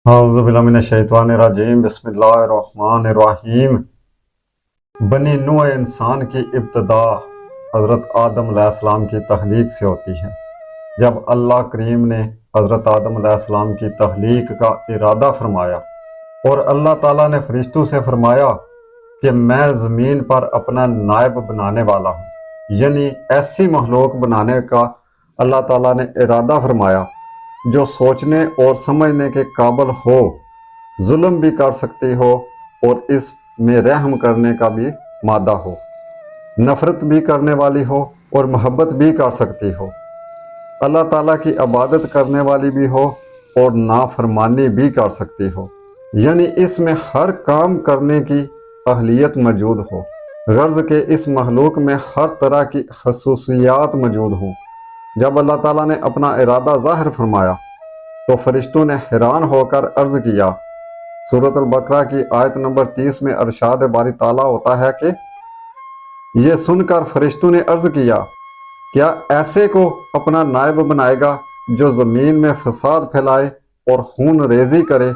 اعوذ باللہ من الشیطان الرجیم بسم اللہ الرحمن الرحیم۔ بنی نوع انسان کی ابتدا حضرت آدم علیہ السلام کی تخلیق سے ہوتی ہے۔ جب اللہ کریم نے حضرت آدم علیہ السلام کی تخلیق کا ارادہ فرمایا اور اللہ تعالیٰ نے فرشتوں سے فرمایا کہ میں زمین پر اپنا نائب بنانے والا ہوں، یعنی ایسی مخلوق بنانے کا اللہ تعالیٰ نے ارادہ فرمایا جو سوچنے اور سمجھنے کے قابل ہو، ظلم بھی کر سکتی ہو اور اس میں رحم کرنے کا بھی مادہ ہو، نفرت بھی کرنے والی ہو اور محبت بھی کر سکتی ہو، اللہ تعالیٰ کی عبادت کرنے والی بھی ہو اور نافرمانی بھی کر سکتی ہو، یعنی اس میں ہر کام کرنے کی اہلیت موجود ہو، غرض کہ اس مخلوق میں ہر طرح کی خصوصیات موجود ہوں۔ جب اللہ تعالیٰ نے اپنا ارادہ ظاہر فرمایا تو فرشتوں نے حیران ہو کر عرض کیا۔ سورۃ البقرہ کی آیت نمبر 30 میں ارشاد باری تعالیٰ ہوتا ہے کہ یہ سن کر فرشتوں نے عرض کیا، کیا ایسے کو اپنا نائب بنائے گا جو زمین میں فساد پھیلائے اور خون ریزی کرے،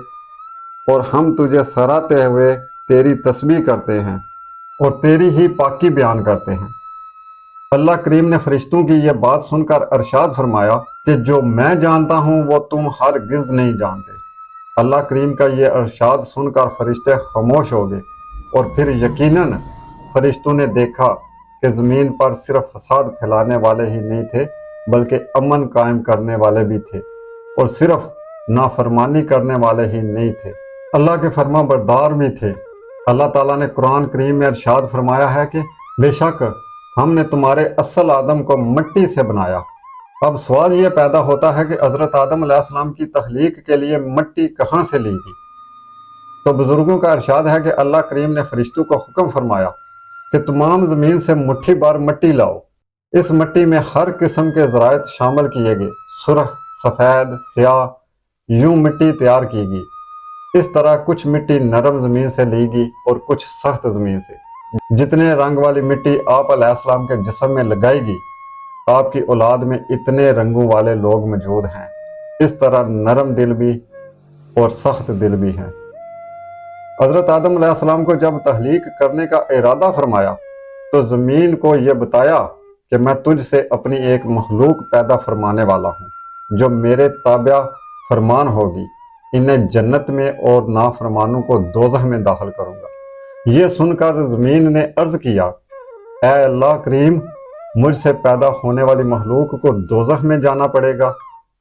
اور ہم تجھے سراہتے ہوئے تیری تسبیح کرتے ہیں اور تیری ہی پاکی بیان کرتے ہیں۔ اللہ کریم نے فرشتوں کی یہ بات سن کر ارشاد فرمایا کہ جو میں جانتا ہوں وہ تم ہرگز نہیں جانتے۔ اللہ کریم کا یہ ارشاد سن کر فرشتے خاموش ہو گئے، اور پھر یقیناً فرشتوں نے دیکھا کہ زمین پر صرف فساد پھیلانے والے ہی نہیں تھے بلکہ امن قائم کرنے والے بھی تھے، اور صرف نافرمانی کرنے والے ہی نہیں تھے، اللہ کے فرما بردار بھی تھے۔ اللہ تعالیٰ نے قرآن کریم میں ارشاد فرمایا ہے کہ بے شک ہم نے تمہارے اصل آدم کو مٹی سے بنایا۔ اب سوال یہ پیدا ہوتا ہے کہ حضرت آدم علیہ السلام کی تخلیق کے لیے مٹی کہاں سے لی گئی؟ تو بزرگوں کا ارشاد ہے کہ اللہ کریم نے فرشتوں کو حکم فرمایا کہ تمام زمین سے مٹھی بھر مٹی لاؤ۔ اس مٹی میں ہر قسم کے ذرائع شامل کیے گئے، سرخ، سفید، سیاہ، یوں مٹی تیار کی گئی۔ اس طرح کچھ مٹی نرم زمین سے لی گئی اور کچھ سخت زمین سے۔ جتنے رنگ والی مٹی آپ علیہ السلام کے جسم میں لگائی گئی، آپ کی اولاد میں اتنے رنگوں والے لوگ موجود ہیں۔ اس طرح نرم دل بھی اور سخت دل بھی ہیں۔ حضرت آدم علیہ السلام کو جب تخلیق کرنے کا ارادہ فرمایا تو زمین کو یہ بتایا کہ میں تجھ سے اپنی ایک مخلوق پیدا فرمانے والا ہوں جو میرے تابع فرمان ہوگی، انہیں جنت میں اور نافرمانوں کو دوزخ میں داخل کروں گا۔ یہ سن کر زمین نے عرض کیا، اے اللہ کریم، مجھ سے پیدا ہونے والی مخلوق کو دوزخ میں جانا پڑے گا؟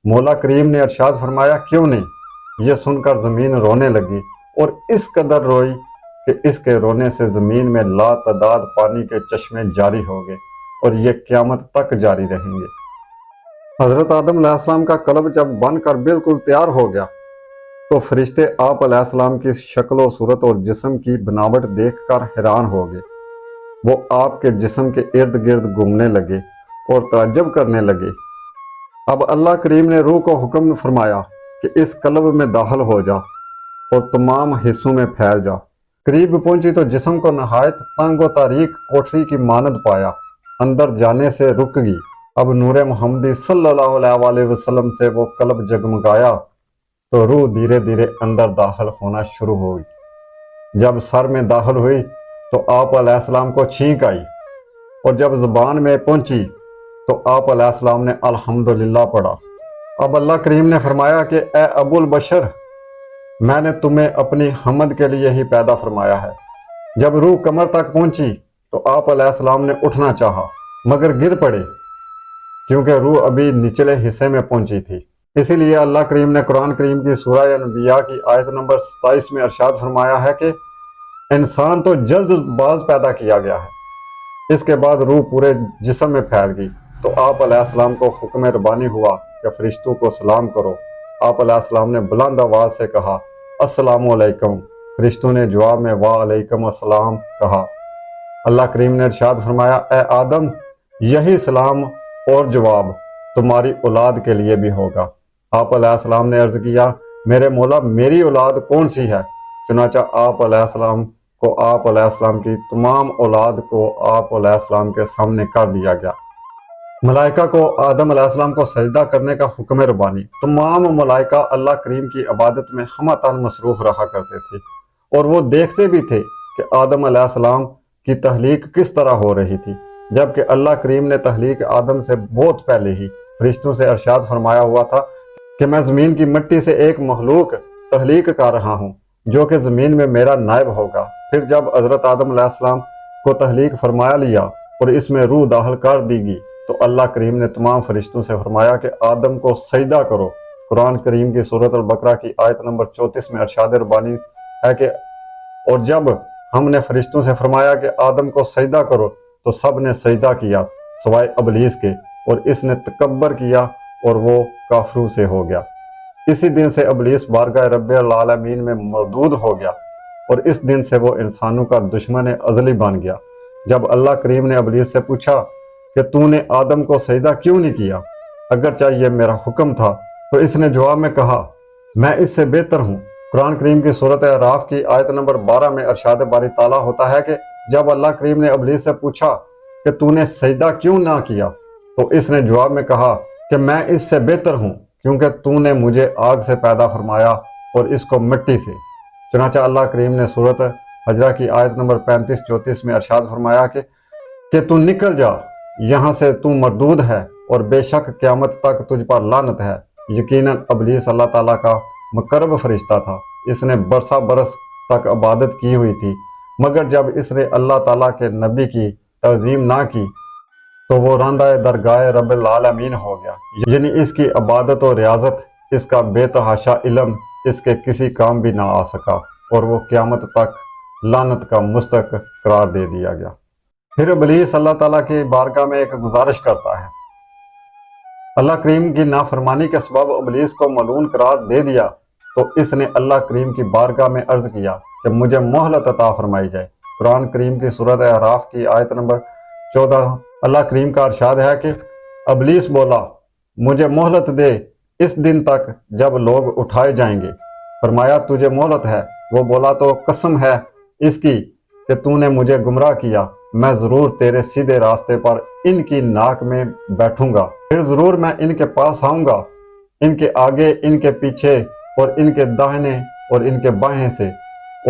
مولا کریم نے ارشاد فرمایا، کیوں نہیں؟ یہ سن کر زمین رونے لگی اور اس قدر روئی کہ اس کے رونے سے زمین میں لا تعداد پانی کے چشمے جاری ہو گئے اور یہ قیامت تک جاری رہیں گے۔ حضرت آدم علیہ السلام کا قلب جب بن کر بالکل تیار ہو گیا تو فرشتے آپ علیہ السلام کی شکل و صورت اور جسم کی بناوٹ دیکھ کر حیران ہو گئے۔ وہ آپ کے جسم کے ارد گرد گھومنے لگے اور تعجب کرنے لگے۔ اب اللہ کریم نے روح کو حکم فرمایا کہ اس قلب میں داخل ہو جا اور تمام حصوں میں پھیل جا۔ قریب پہنچی تو جسم کو نہایت تنگ و تاریک کوٹری کی مانند پایا، اندر جانے سے رک گئی۔ اب نور محمدی صلی اللہ علیہ وآلہ وسلم سے وہ قلب جگمگایا تو روح دھیرے دھیرے اندر داخل ہونا شروع ہوئی۔ جب سر میں داخل ہوئی تو آپ علیہ السلام کو چھینک آئی، اور جب زبان میں پہنچی تو آپ علیہ السلام نے الحمدللہ پڑھا۔ اب اللہ کریم نے فرمایا کہ اے ابو البشر، میں نے تمہیں اپنی حمد کے لیے ہی پیدا فرمایا ہے۔ جب روح کمر تک پہنچی تو آپ علیہ السلام نے اٹھنا چاہا مگر گر پڑے، کیونکہ روح ابھی نچلے حصے میں پہنچی تھی۔ اسی لیے اللہ کریم نے قرآن کریم کی سورہ انبیاء کی آیت نمبر 27 میں ارشاد فرمایا ہے کہ انسان تو جلد باز پیدا کیا گیا ہے۔ اس کے بعد روح پورے جسم میں پھیل گئی تو آپ علیہ السلام کو حکم ربانی ہوا کہ فرشتوں کو سلام کرو۔ آپ علیہ السلام نے بلند آواز سے کہا، السلام علیکم۔ فرشتوں نے جواب میں وعلیکم السلام کہا۔ اللہ کریم نے ارشاد فرمایا، اے آدم، یہی سلام اور جواب تمہاری اولاد کے لیے بھی ہوگا۔ آپ علیہ السلام نے عرض کیا، میرے مولا، میری اولاد کون سی ہے؟ چنانچہ آپ علیہ السلام کو آپ علیہ السلام کی تمام اولاد کو آپ علیہ السلام کے سامنے کر دیا گیا۔ ملائکہ کو آدم علیہ السلام کو سجدہ کرنے کا حکم ربانی۔ تمام ملائکہ اللہ کریم کی عبادت میں ہمہ تن مصروف رہا کرتے تھے، اور وہ دیکھتے بھی تھے کہ آدم علیہ السلام کی تخلیق کس طرح ہو رہی تھی، جبکہ اللہ کریم نے تخلیق آدم سے بہت پہلے ہی فرشتوں سے ارشاد فرمایا ہوا تھا کہ میں زمین کی مٹی سے ایک مخلوق تخلیق کر رہا ہوں جو کہ زمین میں میرا نائب ہوگا۔ پھر جب حضرت آدم علیہ السلام کو تخلیق فرمایا لیا اور اس میں روح داخل کر دی گئی تو اللہ کریم نے تمام فرشتوں سے فرمایا کہ آدم کو سجدہ کرو۔ قرآن کریم کی سورۃ البقرہ کی آیت نمبر 34 میں ارشاد ربانی ہے کہ اور جب ہم نے فرشتوں سے فرمایا کہ آدم کو سجدہ کرو تو سب نے سجدہ کیا سوائے ابلیس کے، اور اس نے تکبر کیا اور وہ کافروں سے ہو گیا۔ اسی دن سے ابلیس بارگاہ رب العالمین میں مردود ہو گیا، اور اس دن سے وہ انسانوں کا دشمن ازلی بن گیا۔ جب اللہ کریم نے ابلیس سے پوچھا کہ تو نے آدم کو سجدہ کیوں نہیں کیا اگرچہ یہ میرا حکم تھا، تو اس نے جواب میں کہا میں اس سے بہتر ہوں۔ قرآن کریم کی سورۃ اعراف کی آیت نمبر 12 میں ارشاد باری تعالیٰ ہوتا ہے کہ جب اللہ کریم نے ابلیس سے پوچھا کہ تو نے سجدہ کیوں نہ کیا تو اس نے جواب میں کہا کہ میں اس سے بہتر ہوں کیونکہ تو نے مجھے آگ سے پیدا فرمایا اور اس کو مٹی سے۔ چنانچہ اللہ کریم نے سورۃ حجرہ کی آیت نمبر 35-34 میں ارشاد فرمایا کہ تو نکل جا یہاں سے، تو مردود ہے اور بے شک قیامت تک تجھ پر لعنت ہے۔ یقیناً ابلیس اللہ تعالیٰ کا مقرب فرشتہ تھا، اس نے برسا برس تک عبادت کی ہوئی تھی، مگر جب اس نے اللہ تعالیٰ کے نبی کی تعظیم نہ کی تو وہ راندہ درگاہ رب العالمین ہو گیا، یعنی اس کی عبادت و ریاضت، اس کا بے تحاشا علم اس کے کسی کام بھی نہ آ سکا، اور وہ قیامت تک لعنت کا مستحق قرار دے دیا گیا۔ پھر ابلیس اللہ تعالیٰ کی بارگاہ میں ایک گزارش کرتا ہے۔ اللہ کریم کی نافرمانی کے سبب ابلیس کو ملعون قرار دے دیا تو اس نے اللہ کریم کی بارگاہ میں عرض کیا کہ مجھے مہلت عطا فرمائی جائے۔ قرآن کریم کی سورۃ اعراف کی آیت نمبر 14 اللہ کریم کا ارشاد ہے کہ ابلیس بولا مجھے مہلت دے اس دن تک جب لوگ اٹھائے جائیں گے۔ فرمایا تجھے مہلت ہے؟ وہ بولا تو قسم ہے اس کی کہ تو نے مجھے گمراہ کیا، میں ضرور تیرے سیدھے راستے پر ان کی ناک میں بیٹھوں گا، پھر ضرور میں ان کے پاس آؤں گا، ان کے آگے، ان کے پیچھے اور ان کے داہنے اور ان کے بائیں سے،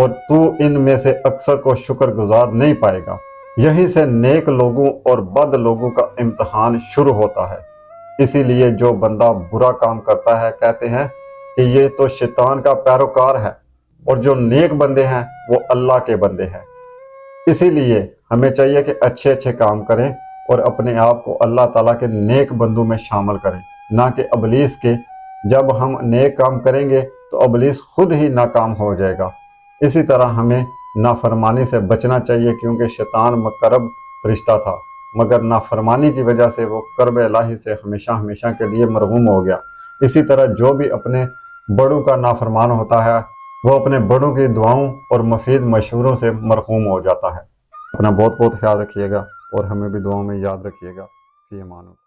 اور تو ان میں سے اکثر کو شکر گزار نہیں پائے گا۔ یہیں سے نیک لوگوں اور بد لوگوں کا امتحان شروع ہوتا ہے۔ اسی لیے جو بندہ برا کام کرتا ہے کہتے ہیں کہ یہ تو شیطان کا پیروکار ہے، اور جو نیک بندے ہیں وہ اللہ کے بندے ہیں۔ اسی لیے ہمیں چاہیے کہ اچھے اچھے کام کریں اور اپنے آپ کو اللہ تعالیٰ کے نیک بندوں میں شامل کریں، نہ کہ ابلیس کے۔ جب ہم نیک کام کریں گے تو ابلیس خود ہی ناکام ہو جائے گا۔ اسی طرح ہمیں نافرمانی سے بچنا چاہیے کیونکہ شیطان مقرب فرشتہ تھا، مگر نافرمانی کی وجہ سے وہ قرب الہی سے ہمیشہ ہمیشہ کے لیے مرحوم ہو گیا۔ اسی طرح جو بھی اپنے بڑوں کا نافرمان ہوتا ہے وہ اپنے بڑوں کی دعاؤں اور مفید مشوروں سے مرحوم ہو جاتا ہے۔ اپنا بہت بہت خیال رکھیے گا اور ہمیں بھی دعاؤں میں یاد رکھیے گا۔ فی امان اللہ۔